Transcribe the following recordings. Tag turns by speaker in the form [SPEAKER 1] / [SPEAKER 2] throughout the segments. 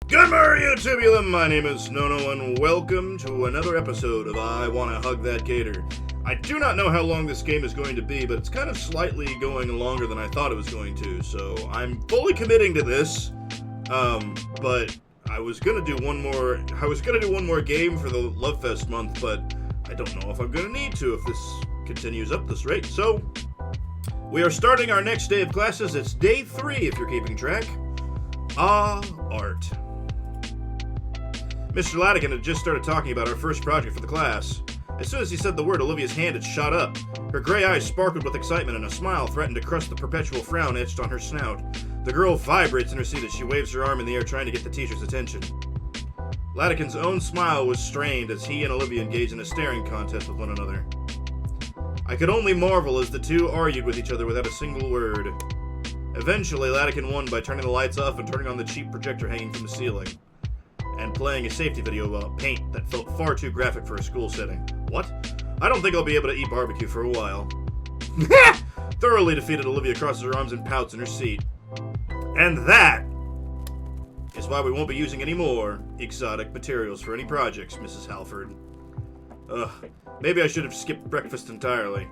[SPEAKER 1] Good morning, YouTube. My name is NoNo, and welcome to another episode of I Wanna Hug That Gator. I do not know how long this game is going to be, but it's kind of slightly going longer than I thought it was going to, so I'm fully committing to this. But I was gonna do one more game for the Love Fest month, but I don't know if I'm gonna need to if this continues up this rate. So we are starting our next day of classes. It's day 3 if you're keeping track. Art. Mr. Latigan had just started talking about our first project for the class. As soon as he said the word, Olivia's hand had shot up. Her gray eyes sparkled with excitement, and a smile threatened to crush the perpetual frown etched on her snout. The girl vibrates in her seat as she waves her arm in the air, trying to get the teacher's attention. Latigan's own smile was strained as he and Olivia engaged in a staring contest with one another. I could only marvel as the two argued with each other without a single word. Eventually, Latigan won by turning the lights off and turning on the cheap projector hanging from the ceiling, and playing a safety video about paint that felt far too graphic for a school setting. What? I don't think I'll be able to eat barbecue for a while. Thoroughly defeated, Olivia crosses her arms and pouts in her seat. And that is why we won't be using any more exotic materials for any projects, Mrs. Halford. Maybe I should have skipped breakfast entirely.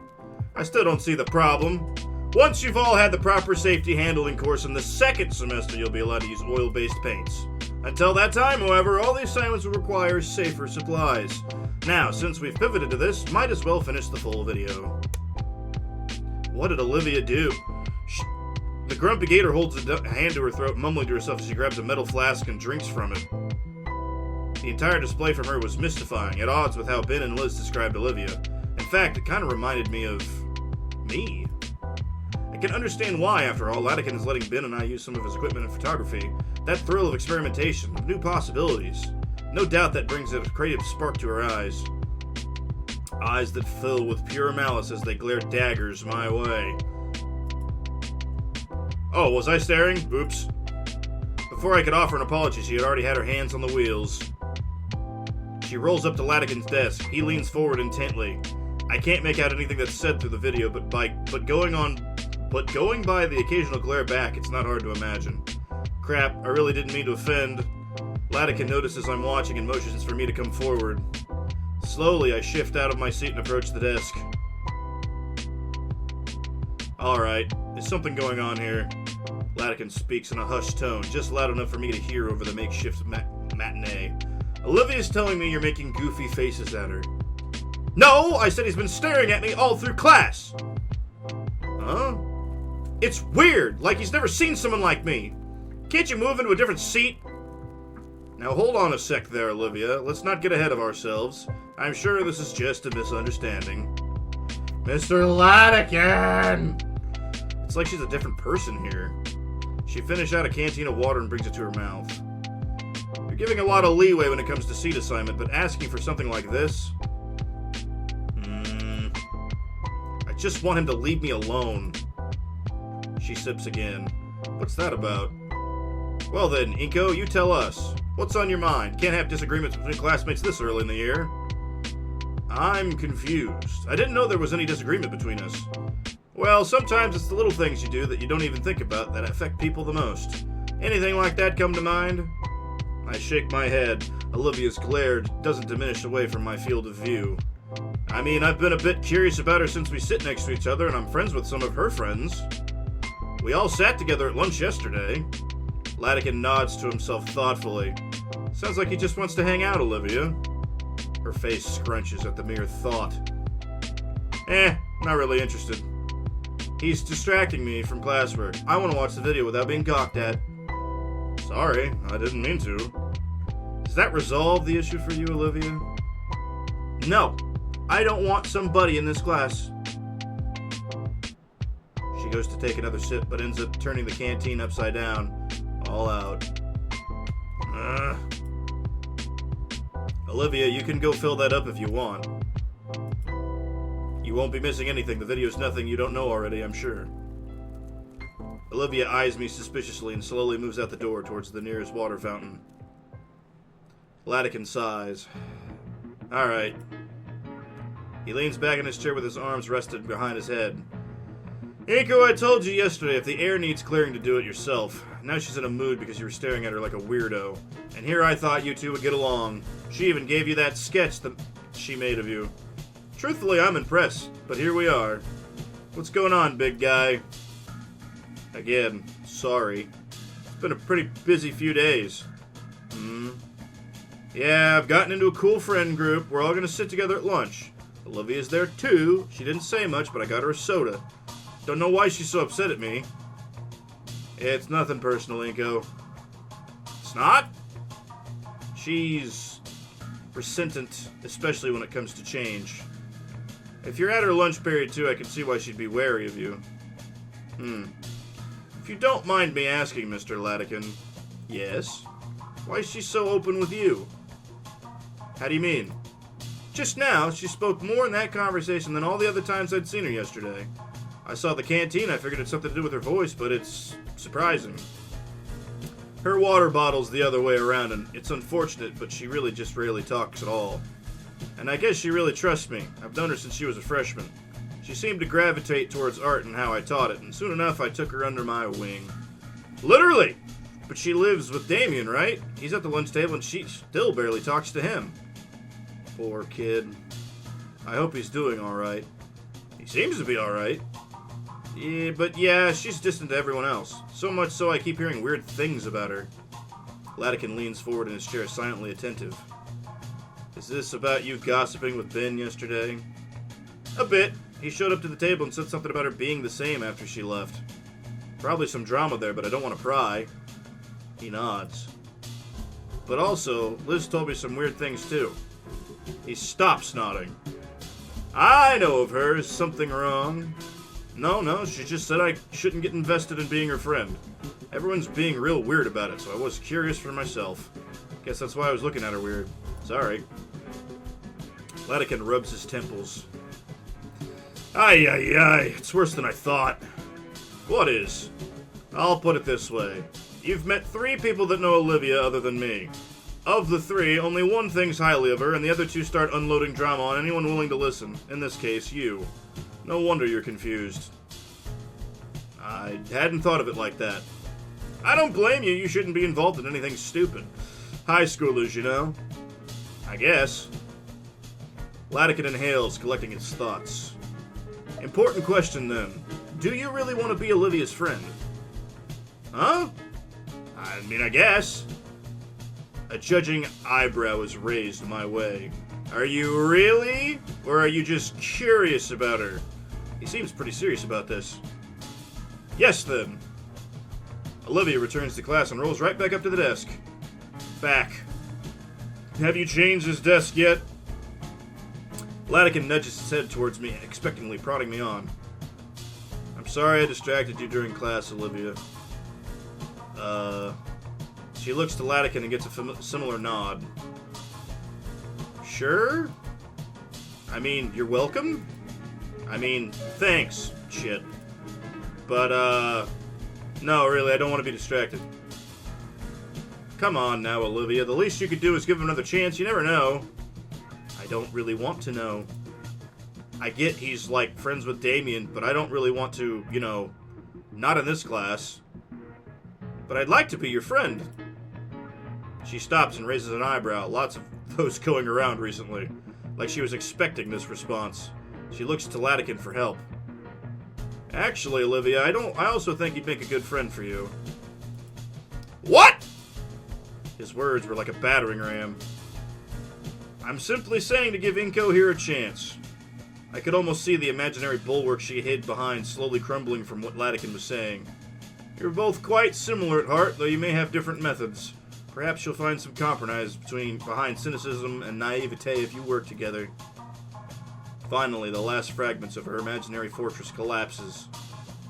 [SPEAKER 1] I still don't see the problem. Once you've all had the proper safety handling course in the second semester, you'll be allowed to use oil-based paints. Until that time, however, all the assignments will require safer supplies. Now, since we've pivoted to this, might as well finish the full video. What did Olivia do? The grumpy gator holds a hand to her throat, mumbling to herself as she grabs a metal flask and drinks from it. The entire display from her was mystifying, at odds with how Ben and Liz described Olivia. In fact, it kind of reminded me of me. I can understand why, after all. Latigan is letting Ben and I use some of his equipment in photography. That thrill of experimentation, of new possibilities. No doubt that brings a creative spark to her eyes. Eyes that fill with pure malice as they glare daggers my way. Oh, was I staring? Oops. Before I could offer an apology, she had already had her hands on the wheels. She rolls up to Latigan's desk. He leans forward intently. I can't make out anything that's said through the video, but going by the occasional glare back, it's not hard to imagine. Crap, I really didn't mean to offend. Latigan notices I'm watching and motions for me to come forward. Slowly, I shift out of my seat and approach the desk. Alright, there's something going on here. Latigan speaks in a hushed tone, just loud enough for me to hear over the makeshift matinee. Olivia's telling me you're making goofy faces at her. No, I said he's been staring at me all through class. Huh? It's weird, like he's never seen someone like me. Can't you move into a different seat? Now hold on a sec there, Olivia. Let's not get ahead of ourselves. I'm sure this is just a misunderstanding. Mr. Latigan! It's like she's a different person here. She finished out a canteen of water and brings it to her mouth. You're giving a lot of leeway when it comes to seat assignment, but asking for something like this? I just want him to leave me alone. She sips again. What's that about? Well then, Inko, you tell us. What's on your mind? Can't have disagreements between classmates this early in the year. I'm confused. I didn't know there was any disagreement between us. Well, sometimes it's the little things you do that you don't even think about that affect people the most. Anything like that come to mind? I shake my head. Olivia's glare doesn't diminish away from my field of view. I mean, I've been a bit curious about her since we sit next to each other and I'm friends with some of her friends. We all sat together at lunch yesterday. Latigan nods to himself thoughtfully. Sounds like he just wants to hang out, Olivia. Her face scrunches at the mere thought. Not really interested. He's distracting me from classwork. I want to watch the video without being gawked at. Sorry, I didn't mean to. Does that resolve the issue for you, Olivia? No, I don't want somebody in this class. She goes to take another sip, but ends up turning the canteen upside down. All out. Olivia, you can go fill that up if you want. You won't be missing anything. The video's nothing you don't know already, I'm sure. Olivia eyes me suspiciously and slowly moves out the door towards the nearest water fountain. Latigan sighs. Alright. He leans back in his chair with his arms rested behind his head. Inko, I told you yesterday if the air needs clearing to do it yourself. Now she's in a mood because you were staring at her like a weirdo. And here I thought you two would get along. She even gave you that sketch that she made of you. Truthfully, I'm impressed, but here we are. What's going on, big guy? Again, sorry. It's been a pretty busy few days. Yeah, I've gotten into a cool friend group. We're all gonna sit together at lunch. Olivia's there too. She didn't say much, but I got her a soda. Don't know why she's so upset at me. It's nothing personal, Inko. It's not? She's resentant, especially when it comes to change. If you're at her lunch period too, I can see why she'd be wary of you. If you don't mind me asking, Mr. Latican. Yes? Why is she so open with you? How do you mean? Just now, she spoke more in that conversation than all the other times I'd seen her yesterday. I saw the canteen, I figured it's something to do with her voice, but it's surprising. Her water bottle's the other way around, and it's unfortunate, but she really just rarely talks at all. And I guess she really trusts me. I've known her since she was a freshman. She seemed to gravitate towards art and how I taught it, and soon enough I took her under my wing. Literally! But she lives with Damien, right? He's at the lunch table and she still barely talks to him. Poor kid. I hope he's doing alright. He seems to be alright. Yeah, but yeah, she's distant to everyone else. So much so I keep hearing weird things about her. Latican leans forward in his chair, silently attentive. Is this about you gossiping with Ben yesterday? A bit. He showed up to the table and said something about her being the same after she left. Probably some drama there, but I don't want to pry. He nods. But also, Liz told me some weird things too. He stops nodding. I know of her. Is something wrong? No, she just said I shouldn't get invested in being her friend. Everyone's being real weird about it, so I was curious for myself. Guess that's why I was looking at her weird. Sorry. Latican rubs his temples. Ay, it's worse than I thought. What is? I'll put it this way. You've met 3 people that know Olivia other than me. Of the 3, only one thinks highly of her, and the other 2 start unloading drama on anyone willing to listen. In this case, you. No wonder you're confused. I hadn't thought of it like that. I don't blame you. You shouldn't be involved in anything stupid. High schoolers, you know. I guess. Latican inhales, collecting his thoughts. Important question, then. Do you really want to be Olivia's friend? Huh? I mean, I guess. A judging eyebrow is raised my way. Are you really? Or are you just curious about her? He seems pretty serious about this. Yes, then. Olivia returns to class and rolls right back up to the desk. Back. Have you changed his desk yet? Latican nudges his head towards me, expectantly prodding me on. I'm sorry I distracted you during class, Olivia. She looks to Latican and gets a similar nod. Sure? I mean, you're welcome? I mean, thanks, shit. But, no, really, I don't want to be distracted. Come on now, Olivia. The least you could do is give him another chance. You never know. I don't really want to know. I get he's, like, friends with Damien, but I don't really want to, you know, not in this class. But I'd like to be your friend. She stops and raises an eyebrow. Lots of those going around recently. Like she was expecting this response. She looks to Latican for help. Actually, Olivia, I also think he'd make a good friend for you. What? His words were like a battering ram. I'm simply saying to give Inko here a chance. I could almost see the imaginary bulwark she hid behind slowly crumbling from what Latican was saying. You're both quite similar at heart, though you may have different methods. Perhaps you'll find some compromise behind cynicism and naivete if you work together. Finally, the last fragments of her imaginary fortress collapses.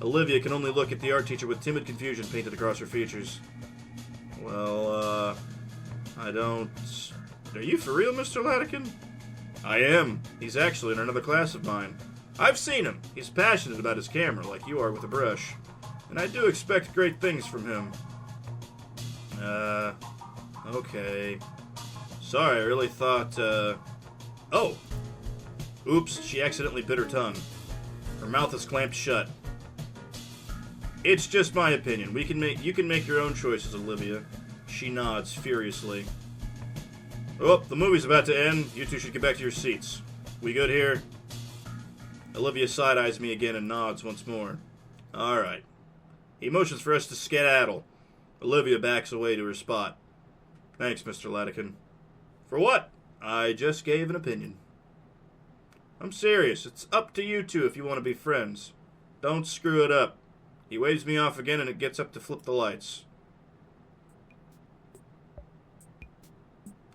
[SPEAKER 1] Olivia can only look at the art teacher with timid confusion painted across her features. Well, I don't... Are you for real, Mr. Latican? I am. He's actually in another class of mine. I've seen him. He's passionate about his camera, like you are with a brush. And I do expect great things from him. Okay. Sorry, I really thought, Oh! Oops, she accidentally bit her tongue. Her mouth is clamped shut. It's just my opinion. You can make your own choices, Olivia. She nods furiously. Oh, the movie's about to end. You two should get back to your seats. We good here? Olivia side-eyes me again and nods once more. Alright. He motions for us to skedaddle. Olivia backs away to her spot. Thanks, Mr. Latican. For what? I just gave an opinion. I'm serious. It's up to you two if you want to be friends. Don't screw it up. He waves me off again and it gets up to flip the lights.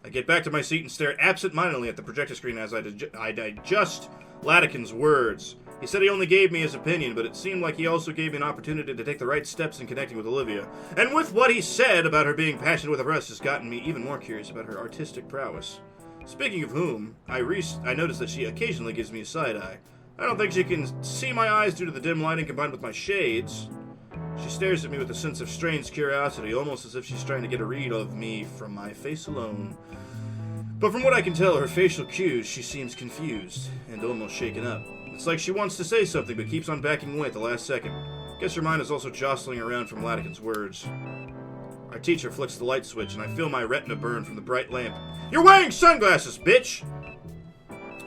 [SPEAKER 1] I get back to my seat and stare absent-mindedly at the projector screen as I digest Latican's words. He said he only gave me his opinion, but it seemed like he also gave me an opportunity to take the right steps in connecting with Olivia. And with what he said about her being passionate with the rest has gotten me even more curious about her artistic prowess. Speaking of whom, I noticed that she occasionally gives me a side-eye. I don't think she can see my eyes due to the dim lighting combined with my shades. She stares at me with a sense of strange curiosity, almost as if she's trying to get a read of me from my face alone. But from what I can tell, her facial cues, she seems confused and almost shaken up. It's like she wants to say something, but keeps on backing away at the last second. Guess her mind is also jostling around from Latican's words. Our teacher flicks the light switch, and I feel my retina burn from the bright lamp. You're wearing sunglasses, bitch!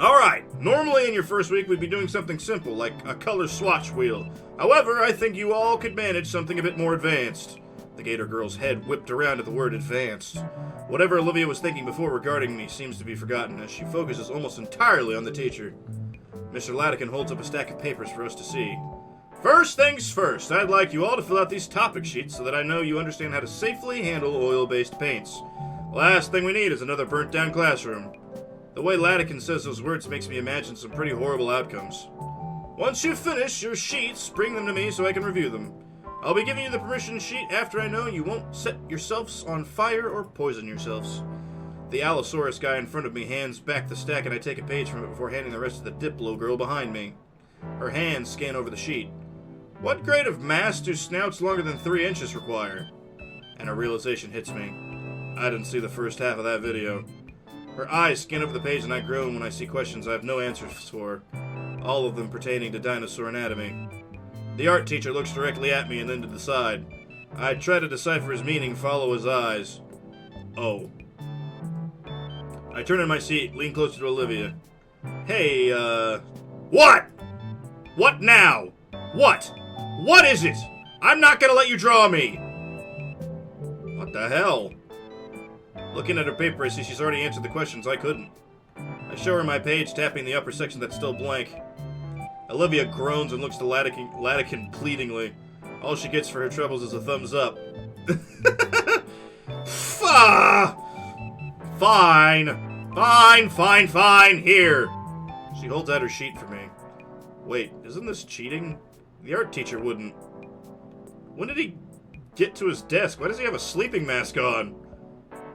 [SPEAKER 1] Alright, normally in your first week we'd be doing something simple, like a color swatch wheel. However, I think you all could manage something a bit more advanced. The Gator girl's head whipped around at the word advanced. Whatever Olivia was thinking before regarding me seems to be forgotten, as she focuses almost entirely on the teacher. Mr. Latican holds up a stack of papers for us to see. First things first, I'd like you all to fill out these topic sheets so that I know you understand how to safely handle oil-based paints. Last thing we need is another burnt-down classroom. The way Latican says those words makes me imagine some pretty horrible outcomes. Once you finish your sheets, bring them to me so I can review them. I'll be giving you the permission sheet after I know you won't set yourselves on fire or poison yourselves. The Allosaurus guy in front of me hands back the stack and I take a page from it before handing the rest to the Diplo girl behind me. Her hands scan over the sheet. What grade of mass do snouts longer than 3 inches require? And a realization hits me. I didn't see the first half of that video. Her eyes scan over the page and I groan when I see questions I have no answers for, all of them pertaining to dinosaur anatomy. The art teacher looks directly at me and then to the side. I try to decipher his meaning, follow his eyes. Oh. I turn in my seat, lean closer to Olivia. Hey, What? What now? What? What is it? I'm not gonna let you draw me! What the hell? Looking at her paper, I see she's already answered the questions I couldn't. I show her my page, tapping the upper section that's still blank. Olivia groans and looks to Latican pleadingly. All she gets for her troubles is a thumbs up. Fine, here! She holds out her sheet for me. Wait, isn't this cheating? The art teacher wouldn't. When did he get to his desk? Why does he have a sleeping mask on?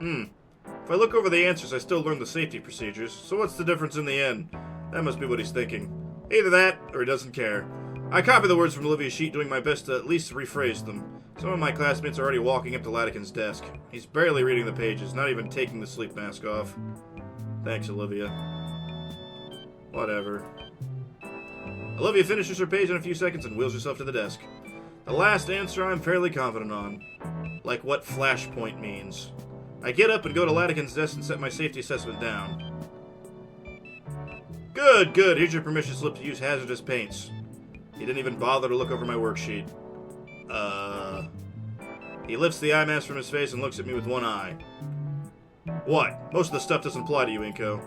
[SPEAKER 1] If I look over the answers, I still learn the safety procedures, so what's the difference in the end? That must be what he's thinking. Either that, or he doesn't care. I copy the words from Olivia's sheet, doing my best to at least rephrase them. Some of my classmates are already walking up to Latican's desk. He's barely reading the pages, not even taking the sleep mask off. Thanks, Olivia. Whatever. Olivia finishes her page in a few seconds and wheels herself to the desk. The last answer I'm fairly confident on. Like what flashpoint means. I get up and go to Latican's desk and set my safety assessment down. Good. Here's your permission slip to use hazardous paints. He didn't even bother to look over my worksheet. He lifts the eye mask from his face and looks at me with one eye. What? Most of the stuff doesn't apply to you, Inko.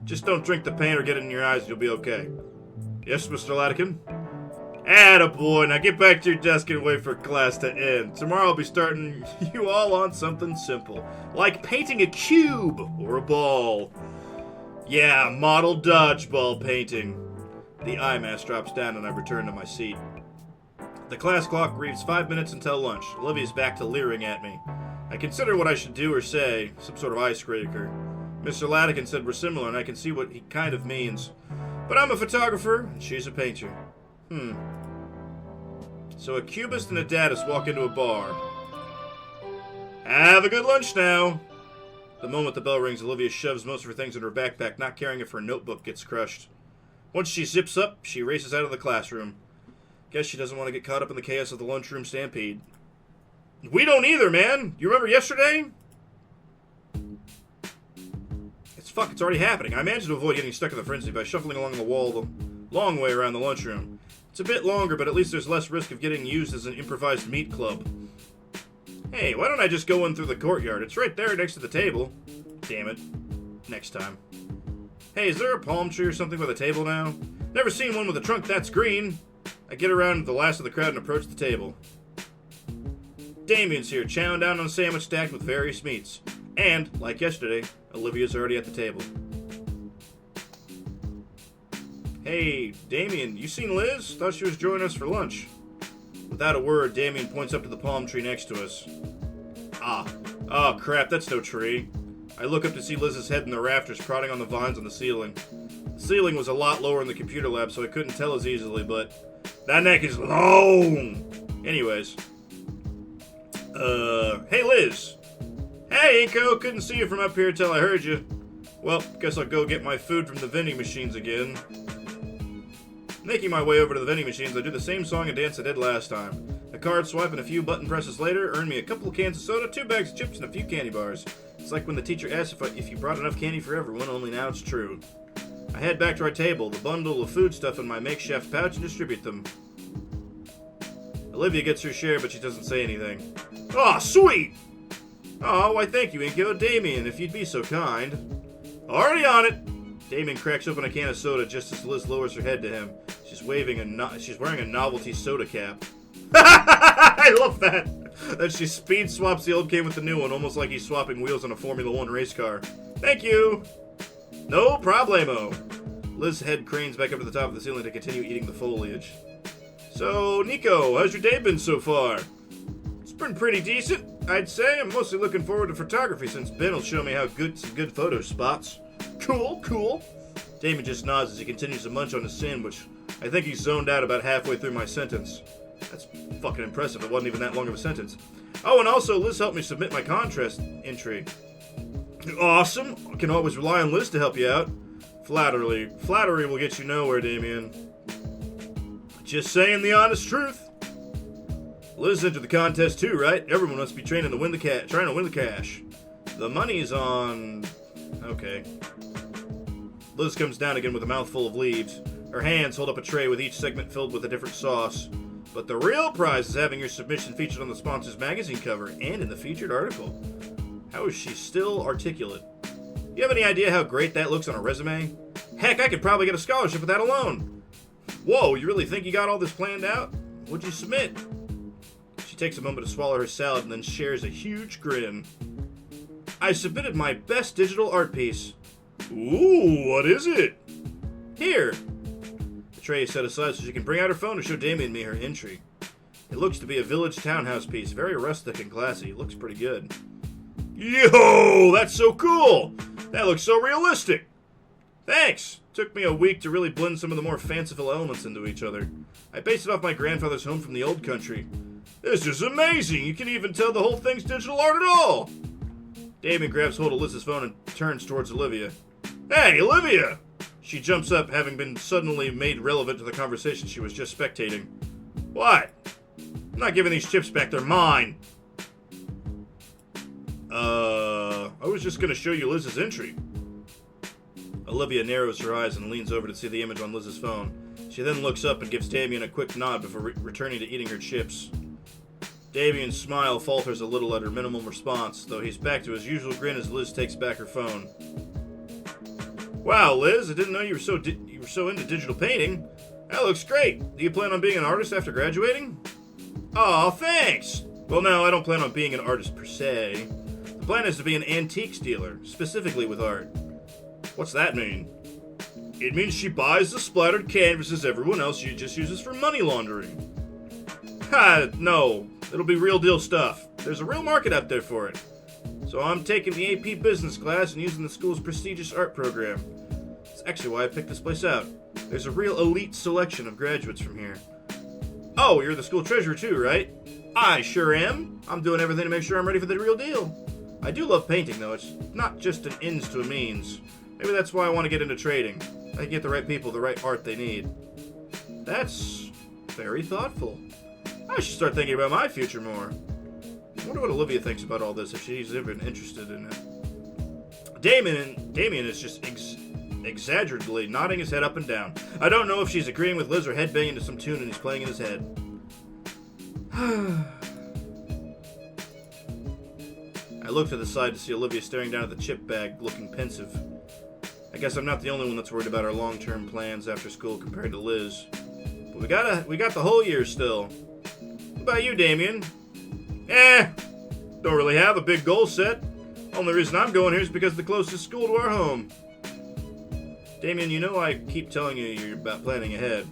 [SPEAKER 1] Just don't drink the paint or get it in your eyes and you'll be okay. Yes, Mr. Latican? Attaboy, now get back to your desk and wait for class to end. Tomorrow I'll be starting you all on something simple, like painting a cube or a ball. Yeah, model dodgeball painting. The eye mask drops down and I return to my seat. The class clock reads 5 minutes until lunch. Olivia's back to leering at me. I consider what I should do or say, some sort of icebreaker. Mr. Latican said we're similar and I can see what he kind of means. But I'm a photographer and she's a painter. So a cubist and a dadist walk into a bar. Have a good lunch now. The moment the bell rings, Olivia shoves most of her things in her backpack, not caring if her notebook gets crushed. Once she zips up, she races out of the classroom. Guess she doesn't want to get caught up in the chaos of the lunchroom stampede. We don't either, man! You remember yesterday? It's already happening. I managed to avoid getting stuck in the frenzy by shuffling along the wall the long way around the lunchroom. It's a bit longer, but at least there's less risk of getting used as an improvised meat club. Hey, why don't I just go in through the courtyard? It's right there next to the table. Damn it. Next time. Hey, is there a palm tree or something by the table now? Never seen one with a trunk that's green. I get around to the last of the crowd and approach the table. Damien's here, chowing down on a sandwich stacked with various meats. And, like yesterday, Olivia's already at the table. Hey, Damien, you seen Liz? Thought she was joining us for lunch. Without a word, Damien points up to the palm tree next to us. Oh crap, that's no tree. I look up to see Liz's head in the rafters prodding on the vines on the ceiling. The ceiling was a lot lower in the computer lab, so I couldn't tell as easily, but that neck is long! Anyways. Hey Liz! Hey, Inko, couldn't see you from up here till I heard you. Well, guess I'll go get my food from the vending machines again. Making my way over to the vending machines, I do the same song and dance I did last time. A card swipe and a few button presses later earned me a couple of cans of soda, 2 bags of chips, and a few candy bars. It's like when the teacher asked if you brought enough candy for everyone, only now it's true. I head back to our table, the bundle of food stuff in my makeshift pouch, and distribute them. Olivia gets her share, but she doesn't say anything. Aw, sweet! Oh, why thank you, Inko. Damien, if you'd be so kind. Already on it! Damien cracks open a can of soda just as Liz lowers her head to him. She's wearing a novelty soda cap. I love that! Then she speed swaps the old can with the new one, almost like he's swapping wheels on a Formula 1 race car. Thank you! No problemo! Liz's head cranes back up to the top of the ceiling to continue eating the foliage. So, Nico, how's your day been so far? It's been pretty decent, I'd say. I'm mostly looking forward to photography since Ben will show me how some good photo spots. Cool, cool. Damien just nods as he continues to munch on his sandwich. I think he's zoned out about halfway through my sentence. That's fucking impressive. It wasn't even that long of a sentence. Oh, and also, Liz helped me submit my contrast entry. Awesome. I can always rely on Liz to help you out. Flattery will get you nowhere, Damien. Just saying the honest truth. Liz entered the contest too, right? Everyone must be trying to win the cash. The money's on... Okay. Liz comes down again with a mouthful of leaves. Her hands hold up a tray with each segment filled with a different sauce. But the real prize is having your submission featured on the sponsor's magazine cover and in the featured article. How is she still articulate? You have any idea how great that looks on a resume? Heck, I could probably get a scholarship with that alone. Whoa, you really think you got all this planned out? What'd you submit? She takes a moment to swallow her salad and then shares a huge grin. I submitted my best digital art piece. Ooh, what is it? Here. The tray is set aside so she can bring out her phone to show Damien and me her entry. It looks to be a village townhouse piece, very rustic and classy. It looks pretty good. Yo, that's so cool! That looks so realistic! Thanks! Took me a week to really blend some of the more fanciful elements into each other. I based it off my grandfather's home from the old country. This is amazing! You can even tell the whole thing's digital art at all! Damien grabs hold of Liz's phone and turns towards Olivia. Hey, Olivia! She jumps up, having been suddenly made relevant to the conversation she was just spectating. What? I'm not giving these chips back, they're mine! I was just gonna show you Liz's entry. Olivia narrows her eyes and leans over to see the image on Liz's phone. She then looks up and gives Damien a quick nod before returning to eating her chips. Damien's smile falters a little at her minimum response, though he's back to his usual grin as Liz takes back her phone. Wow, Liz, I didn't know you were so into digital painting. That looks great. Do you plan on being an artist after graduating? Aw, thanks! Well, no, I don't plan on being an artist per se. The plan is to be an antiques dealer, specifically with art. What's that mean? It means she buys the splattered canvases everyone else just uses for money laundering. Ha, no. It'll be real deal stuff. There's a real market out there for it. So I'm taking the AP business class and using the school's prestigious art program. That's actually why I picked this place out. There's a real elite selection of graduates from here. Oh, you're the school treasurer too, right? I sure am. I'm doing everything to make sure I'm ready for the real deal. I do love painting, though. It's not just an ends to a means. Maybe that's why I want to get into trading. I can get the right people the right art they need. That's Very thoughtful. I should start thinking about my future more. I wonder what Olivia thinks about all this, if she's even interested in it. Damien is just exaggeratedly nodding his head up and down. I don't know if she's agreeing with Liz or headbanging to some tune and he's playing in his head. I look to the side to see Olivia staring down at the chip bag, looking pensive. I guess I'm not the only one that's worried about our long-term plans after school compared to Liz. But we got the whole year still. What about you, Damien? Don't really have a big goal set. Only reason I'm going here is because it's the closest school to our home. Damien, you know I keep telling you you're about planning ahead.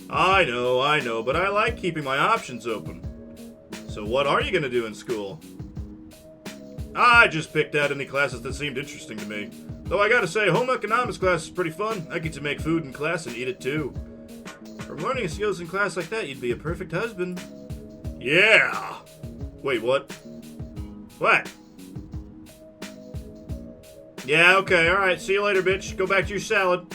[SPEAKER 1] I know, but I like keeping my options open. So what are you going to do in school? I just picked out any classes that seemed interesting to me. Though I gotta say, home economics class is pretty fun. I get to make food in class and eat it too. From learning skills in class like that, you'd be a perfect husband. Yeah! Wait, what? What? Yeah, okay, alright, see you later, bitch. Go back to your salad.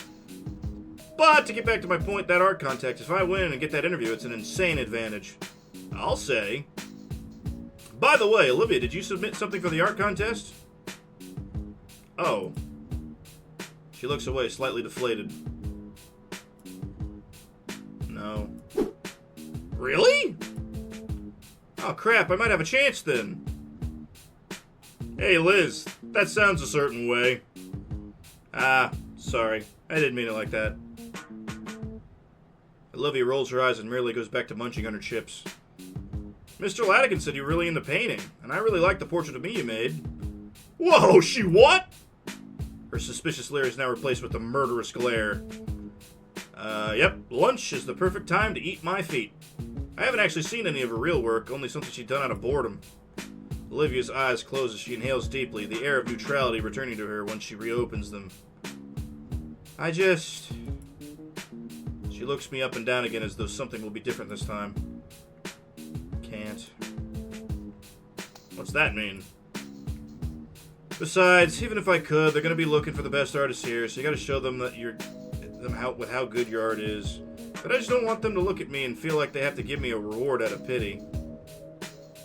[SPEAKER 1] But to get back to my point, that art contest, if I win and get that interview, it's an insane advantage. I'll say. By the way, Olivia, did you submit something for the art contest? Oh. She looks away, slightly deflated. No. Really? Oh crap, I might have a chance then. Hey Liz, that sounds a certain way. Ah, sorry. I didn't mean it like that. Olivia rolls her eyes and merely goes back to munching on her chips. Mr. Latigan said you were really into painting, and I really like the portrait of me you made. Whoa, she what? Her suspicious leer is now replaced with a murderous glare. Yep, lunch is the perfect time to eat my feet. I haven't actually seen any of her real work, only something she'd done out of boredom. Olivia's eyes close as she inhales deeply, the air of neutrality returning to her once she reopens them. She looks me up and down again as though something will be different this time. Can't. What's that mean? Besides, even if I could, they're going to be looking for the best artists here, so you got to show them that with how good your art is. But I just don't want them to look at me and feel like they have to give me a reward out of pity.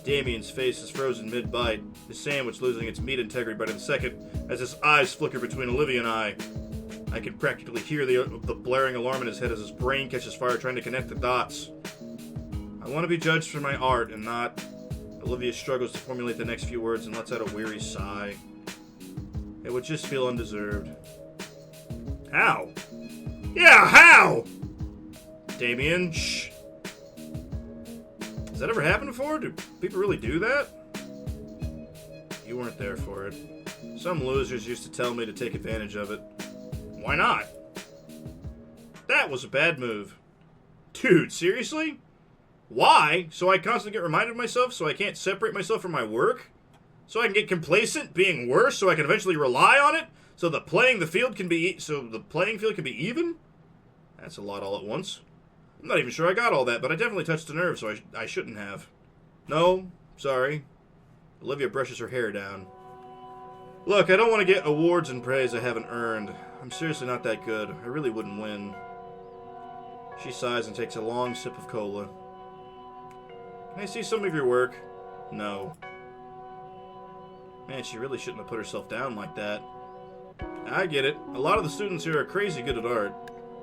[SPEAKER 1] Damien's face is frozen mid-bite, his sandwich losing its meat integrity by the second as his eyes flicker between Olivia and I. I can practically hear the blaring alarm in his head as his brain catches fire trying to connect the dots. I want to be judged for my art and not... Olivia struggles to formulate the next few words and lets out a weary sigh. It would just feel undeserved. How? Yeah, how? Damien, shh. Has that ever happened before? Do people really do that? You weren't there for it. Some losers used to tell me to take advantage of it. Why not? That was a bad move. Dude, seriously? Why? So I constantly get reminded of myself so I can't separate myself from my work? So I can get complacent being worse so I can eventually rely on it? So the playing field can be even? That's a lot all at once. I'm not even sure I got all that, but I definitely touched a nerve, so I shouldn't have. No, sorry. Olivia brushes her hair down. Look, I don't want to get awards and praise I haven't earned. I'm seriously not that good. I really wouldn't win. She sighs and takes a long sip of cola. Can I see some of your work? No. Man, she really shouldn't have put herself down like that. I get it. A lot of the students here are crazy good at art.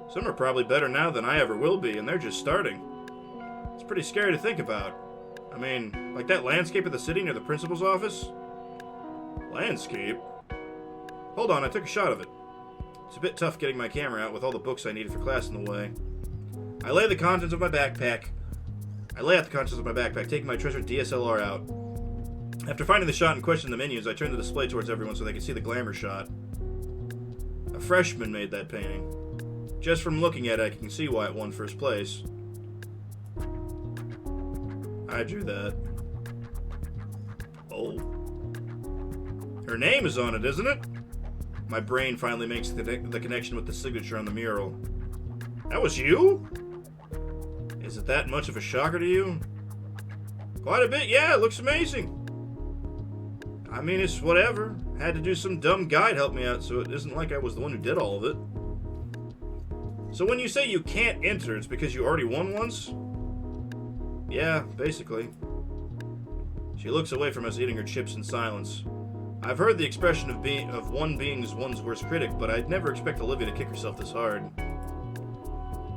[SPEAKER 1] Some are probably better now than I ever will be, and they're just starting. It's pretty scary to think about. I mean, like that landscape of the city near the principal's office? Landscape? Hold on, I took a shot of it. It's a bit tough getting my camera out with all the books I needed for class in the way. I lay out the contents of my backpack, taking my treasured DSLR out. After finding the shot and questioning the menus, I turned the display towards everyone so they could see the glamour shot. A freshman made that painting. Just from looking at it, I can see why it won first place. I drew that. Oh. Her name is on it, isn't it? My brain finally makes the connection with the signature on the mural. That was you? Is it that much of a shocker to you? Quite a bit, yeah, it looks amazing. I mean, it's whatever. Had to do some dumb guide help me out, so it isn't like I was the one who did all of it. So when you say you can't enter, it's because you already won once? Yeah, basically. She looks away from us, eating her chips in silence. I've heard the expression of one being one's worst critic, but I'd never expect Olivia to kick herself this hard.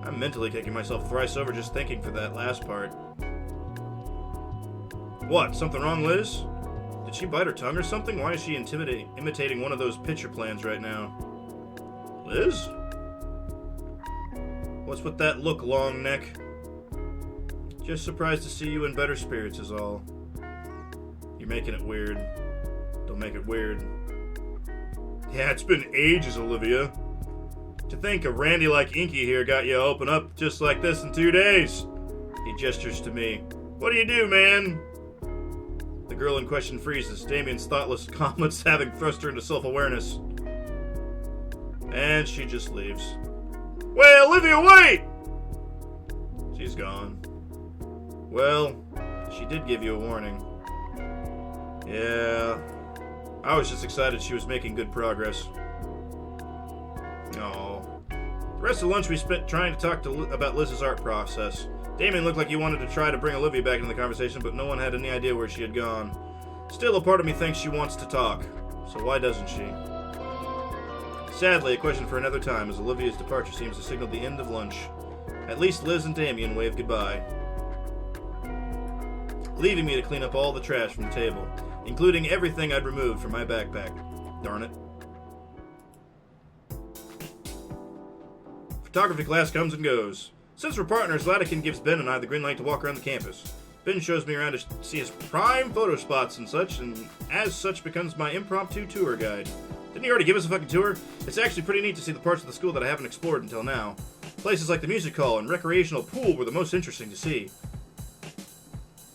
[SPEAKER 1] I'm mentally kicking myself thrice over just thinking for that last part. What? Something wrong, Liz? Did she bite her tongue or something? Why is she imitating one of those picture plans right now? Liz? What's with that look, long neck? Just surprised to see you in better spirits is all. You're making it weird. Don't make it weird. Yeah, it's been ages, Olivia. To think a randy like Inky here got you open up just like this in 2 days. He gestures to me. What do you do, man? The girl in question freezes, Damien's thoughtless comments having thrust her into self-awareness. And she just leaves. Wait, Olivia, wait! She's gone. Well, she did give you a warning. Yeah, I was just excited she was making good progress. Oh. The rest of lunch we spent trying to talk about Liz's art process. Damien looked like he wanted to try to bring Olivia back into the conversation, but no one had any idea where she had gone. Still, a part of me thinks she wants to talk, so why doesn't she? Sadly, a question for another time, as Olivia's departure seems to signal the end of lunch. At least Liz and Damien wave goodbye, leaving me to clean up all the trash from the table, including everything I'd removed from my backpack. Darn it. Photography class comes and goes. Since we're partners, Latican gives Ben and I the green light to walk around the campus. Ben shows me around to see his prime photo spots and such, and as such becomes my impromptu tour guide. Didn't he already give us a fucking tour? It's actually pretty neat to see the parts of the school that I haven't explored until now. Places like the music hall and recreational pool were the most interesting to see.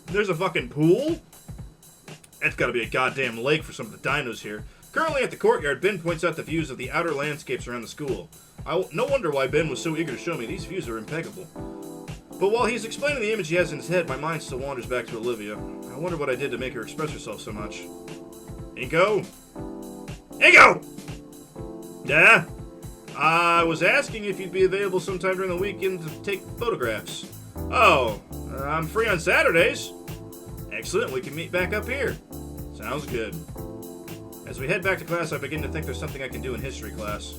[SPEAKER 1] There's a fucking pool? That's gotta be a goddamn lake for some of the dinos here. Currently at the courtyard, Ben points out the views of the outer landscapes around the school. No wonder why Ben was so eager to show me. These views are impeccable. But while he's explaining the image he has in his head, my mind still wanders back to Olivia. I wonder what I did to make her express herself so much. Inko? Inko! Yeah? I was asking if you'd be available sometime during the weekend to take photographs. Oh, I'm free on Saturdays. Excellent, we can meet back up here. Sounds good. As we head back to class, I begin to think there's something I can do in history class.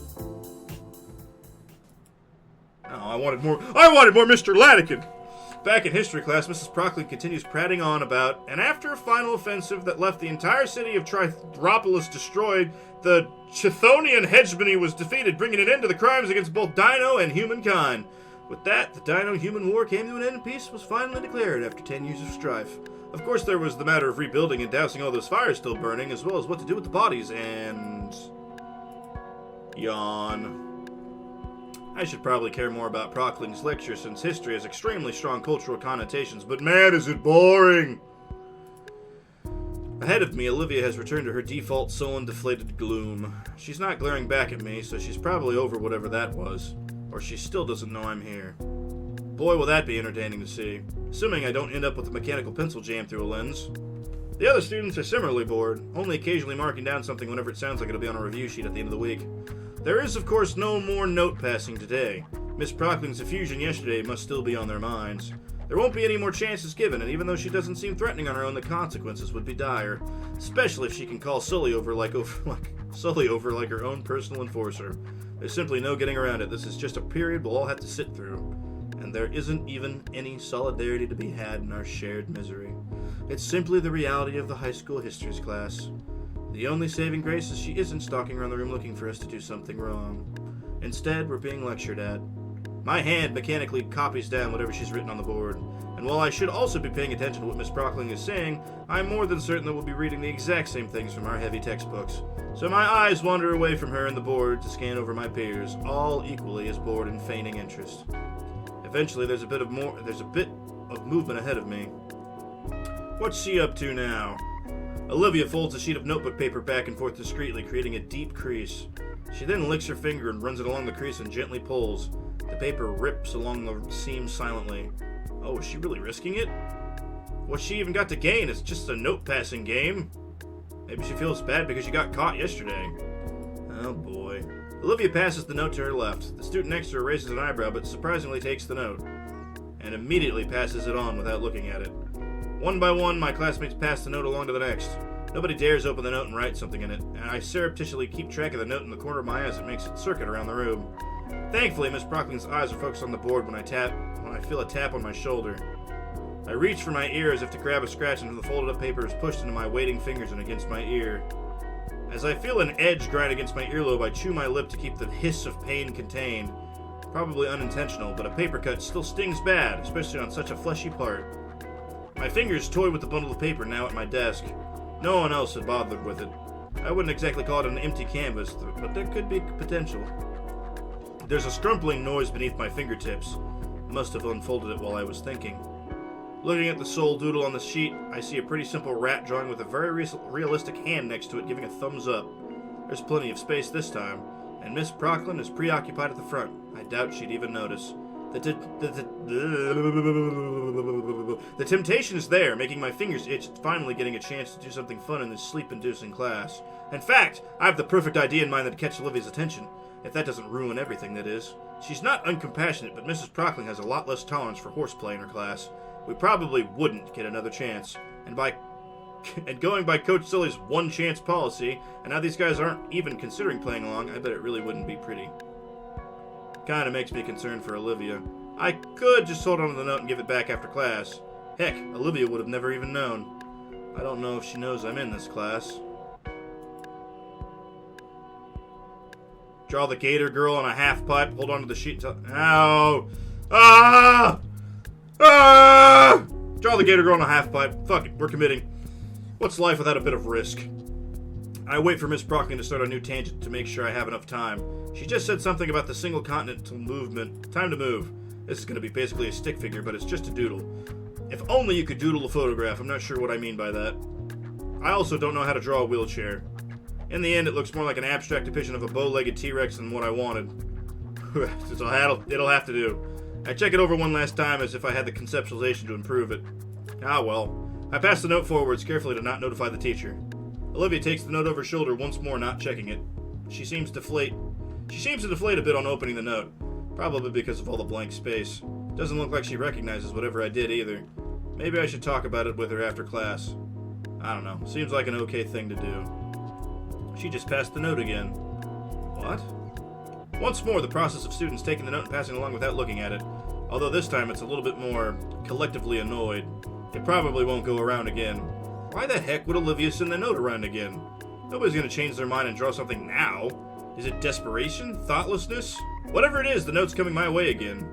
[SPEAKER 1] Oh, I wanted more Mr. Latican! Back in history class, Mrs. Prockley continues prating on about, and after a final offensive that left the entire city of Trithropolis destroyed, the Chthonian hegemony was defeated, bringing an end to the crimes against both Dino and humankind. With that, the Dino-Human War came to an end and peace was finally declared after 10 years of strife. Of course, there was the matter of rebuilding and dousing all those fires still burning, as well as what to do with the bodies, and... Yawn. I should probably care more about Prockling's lecture, since history has extremely strong cultural connotations, but man, is it boring! Ahead of me, Olivia has returned to her default sullen, deflated gloom. She's not glaring back at me, so she's probably over whatever that was. Or she still doesn't know I'm here. Boy, will that be entertaining to see. Assuming I don't end up with a mechanical pencil jammed through a lens. The other students are similarly bored, only occasionally marking down something whenever it sounds like it'll be on a review sheet at the end of the week. There is, of course, no more note passing today. Miss Prockling's effusion yesterday must still be on their minds. There won't be any more chances given, and even though she doesn't seem threatening on her own, the consequences would be dire. Especially if she can call Sully over like her own personal enforcer. There's simply no getting around it. This is just a period we'll all have to sit through. And there isn't even any solidarity to be had in our shared misery. It's simply the reality of the high school histories class. The only saving grace is she isn't stalking around the room looking for us to do something wrong. Instead, we're being lectured at. My hand mechanically copies down whatever she's written on the board, and while I should also be paying attention to what Miss Prockling is saying, I'm more than certain that we'll be reading the exact same things from our heavy textbooks. So my eyes wander away from her and the board to scan over my peers, all equally as bored and feigning interest. Eventually, there's a bit of movement ahead of me. What's she up to now? Olivia folds a sheet of notebook paper back and forth discreetly, creating a deep crease. She then licks her finger and runs it along the crease and gently pulls. The paper rips along the seam silently. Oh, is she really risking it? What's she even got to gain? It's just a note-passing game. Maybe she feels bad because she got caught yesterday. Oh boy. Olivia passes the note to her left. The student next to her raises an eyebrow, but surprisingly takes the note. and immediately passes it on without looking at it. One by one, my classmates pass the note along to the next. Nobody dares open the note and write something in it, and I surreptitiously keep track of the note in the corner of my eye as it makes its circuit around the room. Thankfully, Miss Prockling's eyes are focused on the board when I feel a tap on my shoulder. I reach for my ear as if to grab a scratch until the folded up paper is pushed into my waiting fingers and against my ear. As I feel an edge grind against my earlobe, I chew my lip to keep the hiss of pain contained. Probably unintentional, but a paper cut still stings bad, especially on such a fleshy part. My fingers toy with the bundle of paper now at my desk. No one else had bothered with it. I wouldn't exactly call it an empty canvas, but there could be potential. There's a scrumpling noise beneath my fingertips. I must have unfolded it while I was thinking. Looking at the sole doodle on the sheet, I see a pretty simple rat drawing with a very realistic hand next to it giving a thumbs up. There's plenty of space this time, and Miss Procklin is preoccupied at the front. I doubt she'd even notice. The temptation is there, making my fingers itch at finally getting a chance to do something fun in this sleep-inducing class. In fact, I have the perfect idea in mind that'd catch Olivia's attention. If that doesn't ruin everything, that is. She's not uncompassionate, but Mrs. Prockling has a lot less tolerance for horseplay in her class. We probably wouldn't get another chance. And going by Coach Sully's one-chance policy, and now these guys aren't even considering playing along, I bet it really wouldn't be pretty. Kinda makes me concerned for Olivia. I could just hold on to the note and give it back after class. Heck, Olivia would have never even known. I don't know if she knows I'm in this class. Draw the Gator girl on a half pipe, hold on to the sheet until... Ow! Ah! Ah! Draw the Gator girl on a half pipe. Fuck it, we're committing. What's life without a bit of risk? I wait for Miss Procklin to start a new tangent to make sure I have enough time. She just said something about the single continental movement. Time to move. This is going to be basically a stick figure, but it's just a doodle. If only you could doodle a photograph. I'm not sure what I mean by that. I also don't know how to draw a wheelchair. In the end, it looks more like an abstract depiction of a bow-legged T-Rex than what I wanted. It'll have to do. I check it over one last time as if I had the conceptualization to improve it. Ah well. I pass the note forwards, carefully to not notify the teacher. Olivia takes the note over her shoulder once more, not checking it. She seems to deflate a bit on opening the note, probably because of all the blank space. Doesn't look like she recognizes whatever I did either. Maybe I should talk about it with her after class. I don't know. Seems like an okay thing to do. She just passed the note again. What? Once more, the process of students taking the note and passing along without looking at it. Although this time it's a little bit more collectively annoyed. It probably won't go around again. Why the heck would Olivia send the note around again? Nobody's gonna change their mind and draw something now. Is it desperation? Thoughtlessness? Whatever it is, the note's coming my way again.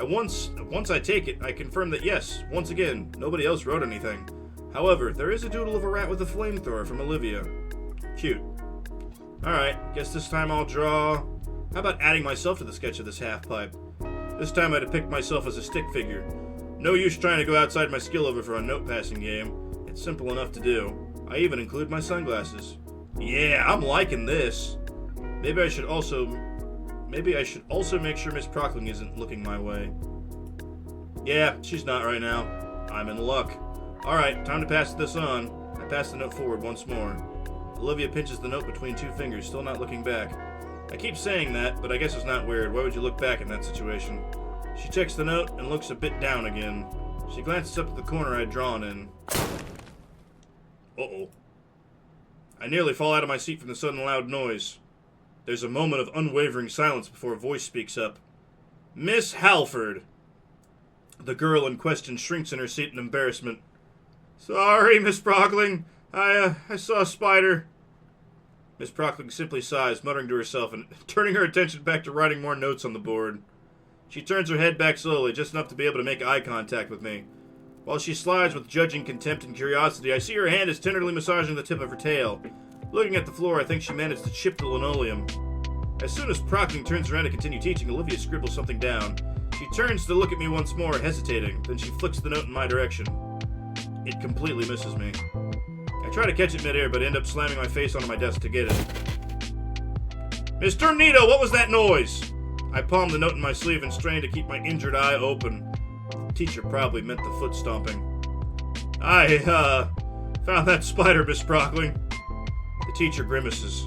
[SPEAKER 1] Once I take it, I confirm that yes, once again, nobody else wrote anything. However, there is a doodle of a rat with a flamethrower from Olivia. Cute. Alright, guess this time I'll draw... How about adding myself to the sketch of this half-pipe? This time I depict myself as a stick figure. No use trying to go outside my skill over for a note-passing game. It's simple enough to do. I even include my sunglasses. Yeah, I'm liking this. Maybe I should also make sure Miss Procklin isn't looking my way. Yeah, she's not right now. I'm in luck. Alright, time to pass this on. I pass the note forward once more. Olivia pinches the note between two fingers, still not looking back. I keep saying that, but I guess it's not weird. Why would you look back in that situation? She checks the note and looks a bit down again. She glances up at the corner I'd drawn in. Uh-oh. I nearly fall out of my seat from the sudden loud noise. There's a moment of unwavering silence before a voice speaks up. Miss Halford! The girl in question shrinks in her seat in embarrassment. Sorry, Miss Procklin. I saw a spider. Miss Procklin simply sighs, muttering to herself and turning her attention back to writing more notes on the board. She turns her head back slowly, just enough to be able to make eye contact with me. While she slides with judging contempt and curiosity, I see her hand is tenderly massaging the tip of her tail. Looking at the floor, I think she managed to chip the linoleum. As soon as Procklin turns around to continue teaching, Olivia scribbles something down. She turns to look at me once more, hesitating, then she flicks the note in my direction. It completely misses me. I try to catch it midair, but end up slamming my face onto my desk to get it. Mr. Nito, what was that noise? I palm the note in my sleeve and strain to keep my injured eye open. The teacher probably meant the foot stomping. I, found that spider, Miss Procklin. The teacher grimaces.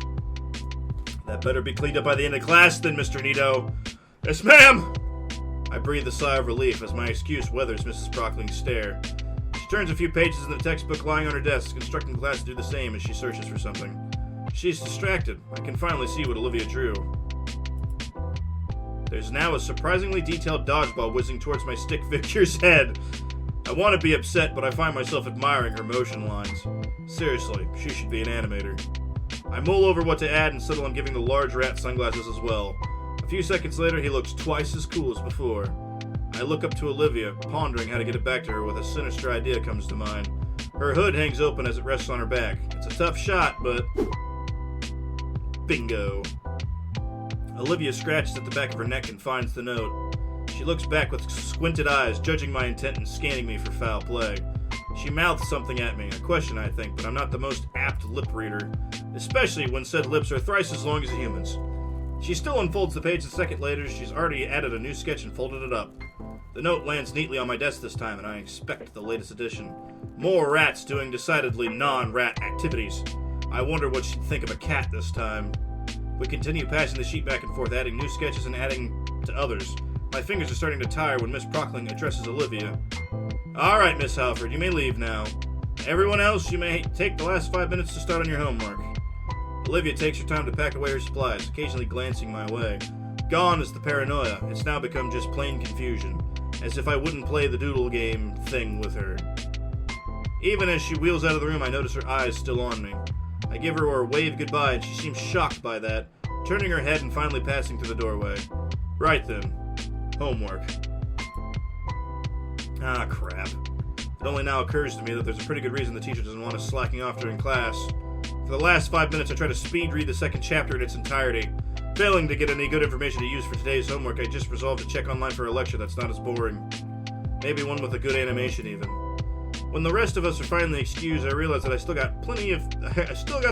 [SPEAKER 1] That better be cleaned up by the end of class, then, Mr. Nito. Yes, ma'am! I breathe a sigh of relief as my excuse weathers Mrs. Prockling's stare. She turns a few pages in the textbook lying on her desk, instructing the class to do the same as she searches for something. She's distracted. I can finally see what Olivia drew. There's now a surprisingly detailed dodgeball whizzing towards my stick figure's head. I want to be upset, but I find myself admiring her motion lines. Seriously, she should be an animator. I mull over what to add and settle on giving the large rat sunglasses as well. A few seconds later, he looks twice as cool as before. I look up to Olivia, pondering how to get it back to her when a sinister idea comes to mind. Her hood hangs open as it rests on her back. It's a tough shot, but... bingo. Olivia scratches at the back of her neck and finds the note. She looks back with squinted eyes, judging my intent and scanning me for foul play. She mouths something at me, a question I think, but I'm not the most apt lip reader, especially when said lips are thrice as long as a human's. She still unfolds the page a second later. She's already added a new sketch and folded it up. The note lands neatly on my desk this time, and I expect the latest edition. More rats doing decidedly non-rat activities. I wonder what she'd think of a cat this time. We continue passing the sheet back and forth, adding new sketches and adding to others. My fingers are starting to tire when Miss Prockling addresses Olivia. Alright, Miss Halford, you may leave now. Everyone else, you may take the last 5 minutes to start on your homework. Olivia takes her time to pack away her supplies, occasionally glancing my way. Gone is the paranoia. It's now become just plain confusion, as if I wouldn't play the doodle game thing with her. Even as she wheels out of the room, I notice her eyes still on me. I give her a wave goodbye, and she seems shocked by that, turning her head and finally passing through the doorway. Right then. Homework. Ah, crap. It only now occurs to me that there's a pretty good reason the teacher doesn't want us slacking off during class. For the last 5 minutes, I try to speed read the second chapter in its entirety. Failing to get any good information to use for today's homework, I just resolved to check online for a lecture that's not as boring. Maybe one with a good animation, even. When the rest of us are finally excused, I realize that I still got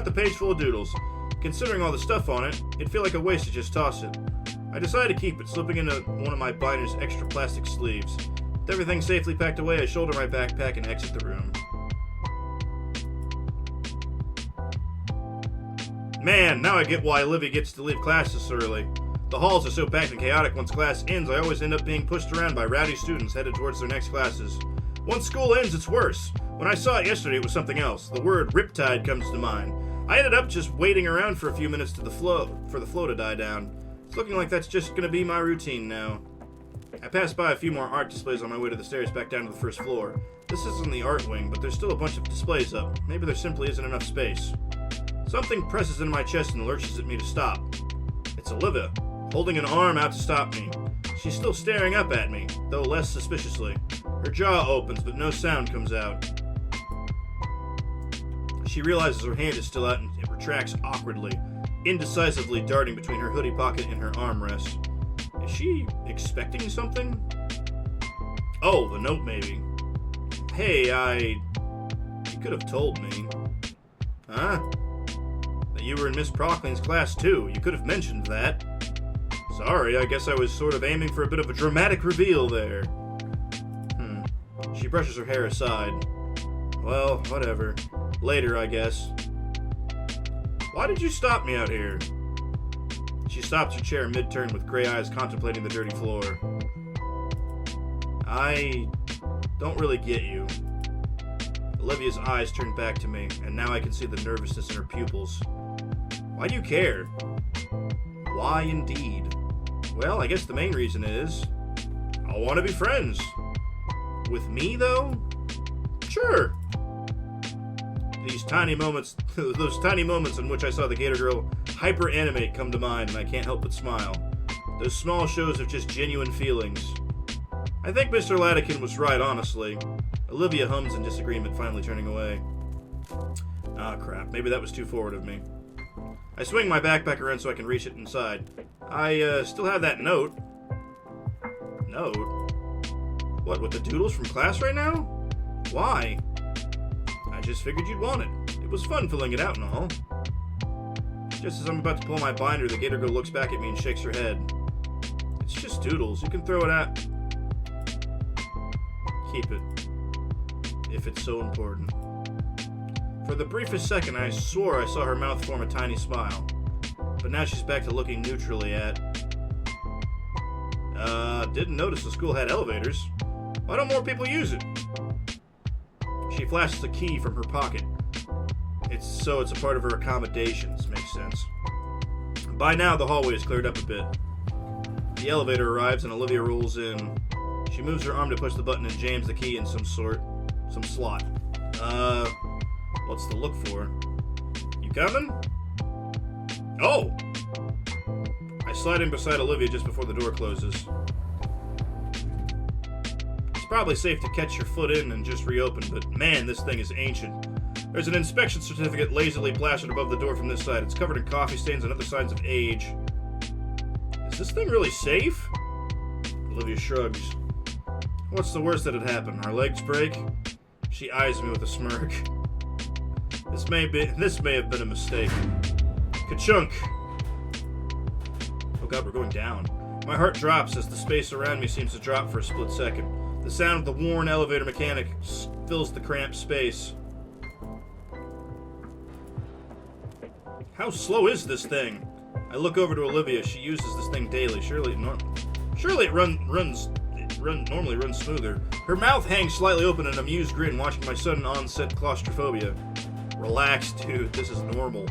[SPEAKER 1] the page full of doodles. Considering all the stuff on it, it'd feel like a waste to just toss it. I decide to keep it, slipping into one of my binder's extra plastic sleeves. With everything safely packed away, I shoulder my backpack and exit the room. Man, now I get why Olivia gets to leave class this early. The halls are so packed and chaotic once class ends, I always end up being pushed around by rowdy students headed towards their next classes. Once school ends, it's worse. When I saw it yesterday, it was something else. The word riptide comes to mind. I ended up just waiting around for a few minutes for the flow to die down. It's looking like that's just going to be my routine now. I passed by a few more art displays on my way to the stairs back down to the first floor. This isn't the art wing, but there's still a bunch of displays up. Maybe there simply isn't enough space. Something presses into my chest and lurches at me to stop. It's Olivia, holding an arm out to stop me. She's still staring up at me, though less suspiciously. Her jaw opens, but no sound comes out. She realizes her hand is still out and it retracts awkwardly, indecisively darting between her hoodie pocket and her armrest. Is she expecting something? Oh, the note maybe. Hey, you could have told me. Huh? That you were in Miss Prockling's class too. You could have mentioned that. Sorry, I guess I was sort of aiming for a bit of a dramatic reveal there. She brushes her hair aside. Well, whatever. Later, I guess. Why did you stop me out here? She stops her chair mid-turn with gray eyes contemplating the dirty floor. I don't really get you. Olivia's eyes turn back to me, and now I can see the nervousness in her pupils. Why do you care? Why indeed? Well, I guess the main reason is I want to be friends. With me, though? Sure. These tiny moments, those tiny moments in which I saw the Gator girl hyper-animate come to mind, and I can't help but smile. Those small shows of just genuine feelings. I think Mr. Latikin was right, honestly. Olivia hums in disagreement, finally turning away. Ah, crap. Maybe that was too forward of me. I swing my backpack around so I can reach it inside. I still have that note. Note? What, with the doodles from class right now? Why? I just figured you'd want it. It was fun filling it out and all. Just as I'm about to pull my binder, the Gator girl looks back at me and shakes her head. It's just doodles. You can throw it out. Keep it. If it's so important. For the briefest second, I swore I saw her mouth form a tiny smile. But now she's back to looking neutrally at... didn't notice the school had elevators. Why don't more people use it? She flashes a key from her pocket. It's a part of her accommodations. Makes sense. By now, the hallway is cleared up a bit. The elevator arrives and Olivia rolls in. She moves her arm to push the button and jams the key in some slot. What's to look for? You coming? Oh! I slide in beside Olivia just before the door closes. It's probably safe to catch your foot in and just reopen, but man, this thing is ancient. There's an inspection certificate lazily plastered above the door from this side. It's covered in coffee stains and other signs of age. Is this thing really safe? Olivia shrugs. What's the worst that'd happen? Our legs break? She eyes me with a smirk. This may have been a mistake. Ka-chunk! Oh god, we're going down. My heart drops as the space around me seems to drop for a split second. The sound of the worn elevator mechanic fills the cramped space. How slow is this thing? I look over to Olivia. She uses this thing daily. Surely it normally runs smoother. Her mouth hangs slightly open in an amused grin, watching my sudden onset claustrophobia. Relax, dude. This is normal.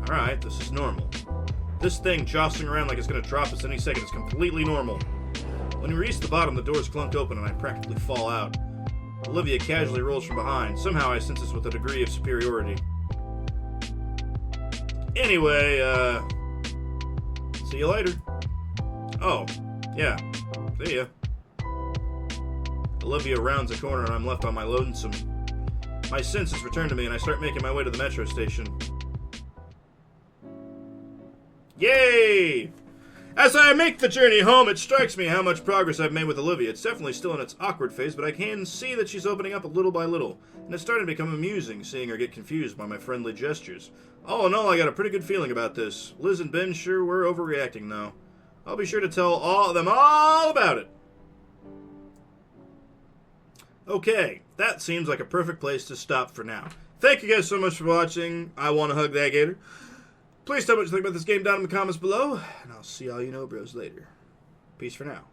[SPEAKER 1] Alright, this is normal. This thing jostling around like it's going to drop us any second is completely normal. When we reach the bottom, the doors clunk open and I practically fall out. Olivia casually rolls from behind. Somehow I sense this with a degree of superiority. Anyway, see you later. Oh, yeah. See ya. Olivia rounds a corner and I'm left on my lonesome. My senses return to me and I start making my way to the metro station. Yay! As I make the journey home, it strikes me how much progress I've made with Olivia. It's definitely still in its awkward phase, but I can see that she's opening up a little by little, and it's starting to become amusing seeing her get confused by my friendly gestures. All in all, I got a pretty good feeling about this. Liz and Ben sure were overreacting, though. I'll be sure to tell them all about it. Okay, that seems like a perfect place to stop for now. Thank you guys so much for watching. I want to hug that Gator. Please tell me what you think about this game down in the comments below, and I'll see all you know bros later. Peace for now.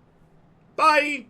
[SPEAKER 1] Bye!